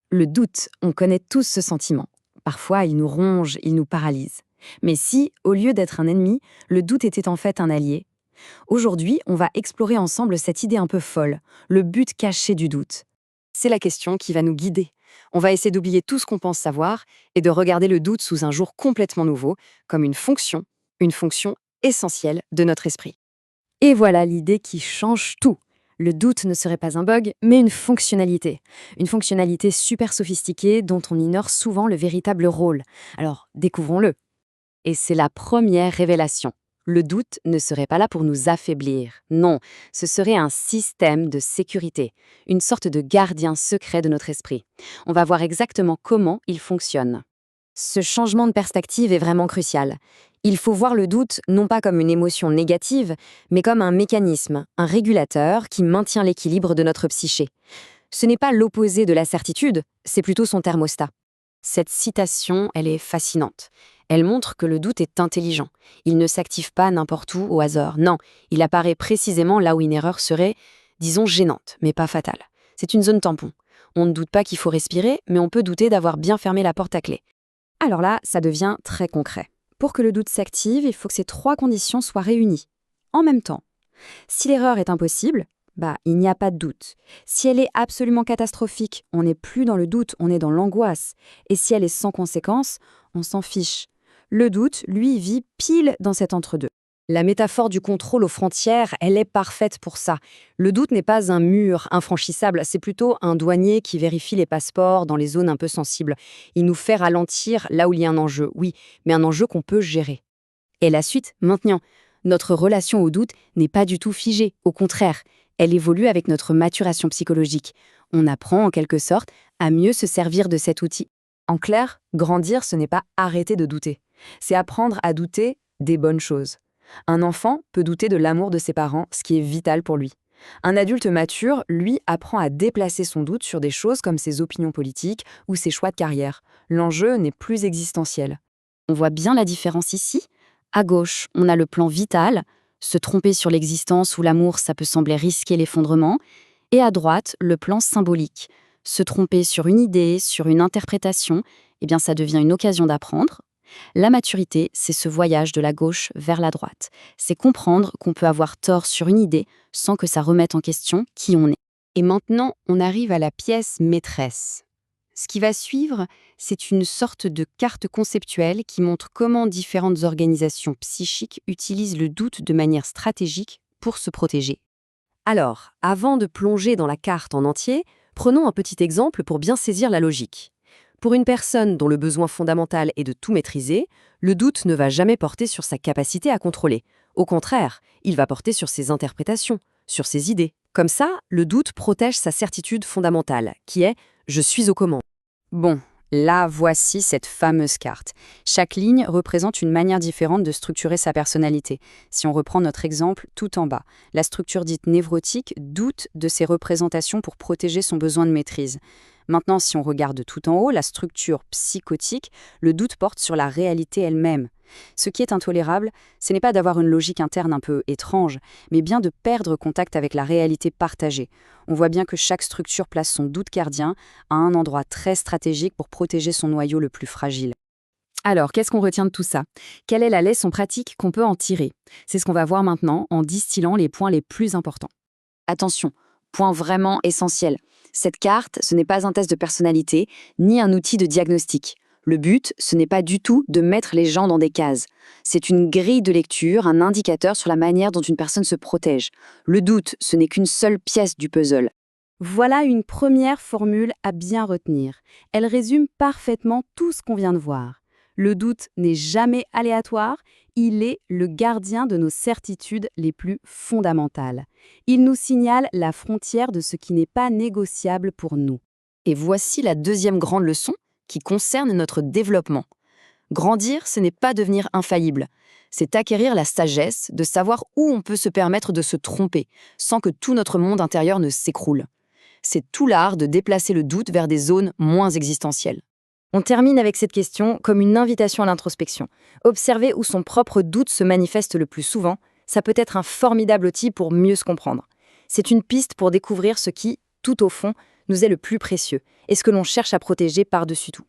Le doute, on connaît tous ce sentiment. Parfois, il nous ronge, il nous paralyse. Mais si, au lieu d'être un ennemi, le doute était en fait un allié? Aujourd'hui, on va explorer ensemble cette idée un peu folle, le but caché du doute. C'est la question qui va nous guider. On va essayer d'oublier tout ce qu'on pense savoir et de regarder le doute sous un jour complètement nouveau, comme une fonction essentielle de notre esprit. Et voilà l'idée qui change tout. Le doute ne serait pas un bug, mais une fonctionnalité. Une fonctionnalité super sophistiquée dont on ignore souvent le véritable rôle. Alors, découvrons-le. Et c'est la première révélation. Le doute ne serait pas là pour nous affaiblir. Non, ce serait un système de sécurité, une sorte de gardien secret de notre esprit. On va voir exactement comment il fonctionne. Ce changement de perspective est vraiment crucial. Il faut voir le doute non pas comme une émotion négative, mais comme un mécanisme, un régulateur qui maintient l'équilibre de notre psyché. Ce n'est pas l'opposé de la certitude, c'est plutôt son thermostat. Cette citation, elle est fascinante. Elle montre que le doute est intelligent. Il ne s'active pas n'importe où au hasard. Non, il apparaît précisément là où une erreur serait, disons, gênante, mais pas fatale. C'est une zone tampon. On ne doute pas qu'il faut respirer, mais on peut douter d'avoir bien fermé la porte à clé. Alors là, ça devient très concret. Pour que le doute s'active, il faut que ces trois conditions soient réunies, en même temps. Si l'erreur est impossible, il n'y a pas de doute. Si elle est absolument catastrophique, on n'est plus dans le doute, on est dans l'angoisse. Et si elle est sans conséquence, on s'en fiche. Le doute, lui, vit pile dans cet entre-deux. La métaphore du contrôle aux frontières, elle est parfaite pour ça. Le doute n'est pas un mur infranchissable, c'est plutôt un douanier qui vérifie les passeports dans les zones un peu sensibles. Il nous fait ralentir là où il y a un enjeu, oui, mais un enjeu qu'on peut gérer. Et la suite, maintenant, notre relation au doute n'est pas du tout figée, au contraire, elle évolue avec notre maturation psychologique. On apprend en quelque sorte à mieux se servir de cet outil. En clair, grandir, ce n'est pas arrêter de douter. C'est apprendre à douter des bonnes choses. Un enfant peut douter de l'amour de ses parents, ce qui est vital pour lui. Un adulte mature, lui, apprend à déplacer son doute sur des choses comme ses opinions politiques ou ses choix de carrière. L'enjeu n'est plus existentiel. On voit bien la différence ici. À gauche, on a le plan vital. Se tromper sur l'existence ou l'amour, ça peut sembler risquer l'effondrement. Et à droite, le plan symbolique. Se tromper sur une idée, sur une interprétation, ça devient une occasion d'apprendre. La maturité, c'est ce voyage de la gauche vers la droite. C'est comprendre qu'on peut avoir tort sur une idée sans que ça remette en question qui on est. Et maintenant, on arrive à la pièce maîtresse. Ce qui va suivre, c'est une sorte de carte conceptuelle qui montre comment différentes organisations psychiques utilisent le doute de manière stratégique pour se protéger. Alors, avant de plonger dans la carte en entier, prenons un petit exemple pour bien saisir la logique. Pour une personne dont le besoin fondamental est de tout maîtriser, le doute ne va jamais porter sur sa capacité à contrôler. Au contraire, il va porter sur ses interprétations, sur ses idées. Comme ça, le doute protège sa certitude fondamentale, qui est « je suis aux commandes ». Bon, là, voici cette fameuse carte. Chaque ligne représente une manière différente de structurer sa personnalité. Si on reprend notre exemple tout en bas, la structure dite névrotique doute de ses représentations pour protéger son besoin de maîtrise. Maintenant, si on regarde tout en haut, la structure psychotique, le doute porte sur la réalité elle-même. Ce qui est intolérable, ce n'est pas d'avoir une logique interne un peu étrange, mais bien de perdre contact avec la réalité partagée. On voit bien que chaque structure place son doute gardien à un endroit très stratégique pour protéger son noyau le plus fragile. Alors, qu'est-ce qu'on retient de tout ça? Quelle est la leçon pratique qu'on peut en tirer? C'est ce qu'on va voir maintenant en distillant les points les plus importants. Attention, point vraiment essentiel. Cette carte, ce n'est pas un test de personnalité, ni un outil de diagnostic. Le but, ce n'est pas du tout de mettre les gens dans des cases. C'est une grille de lecture, un indicateur sur la manière dont une personne se protège. Le doute, ce n'est qu'une seule pièce du puzzle. Voilà une première formule à bien retenir. Elle résume parfaitement tout ce qu'on vient de voir. Le doute n'est jamais aléatoire, il est le gardien de nos certitudes les plus fondamentales. Il nous signale la frontière de ce qui n'est pas négociable pour nous. Et voici la deuxième grande leçon qui concerne notre développement. Grandir, ce n'est pas devenir infaillible. C'est acquérir la sagesse de savoir où on peut se permettre de se tromper, sans que tout notre monde intérieur ne s'écroule. C'est tout l'art de déplacer le doute vers des zones moins existentielles. On termine avec cette question comme une invitation à l'introspection. Observer où son propre doute se manifeste le plus souvent, ça peut être un formidable outil pour mieux se comprendre. C'est une piste pour découvrir ce qui, tout au fond, nous est le plus précieux et ce que l'on cherche à protéger par-dessus tout.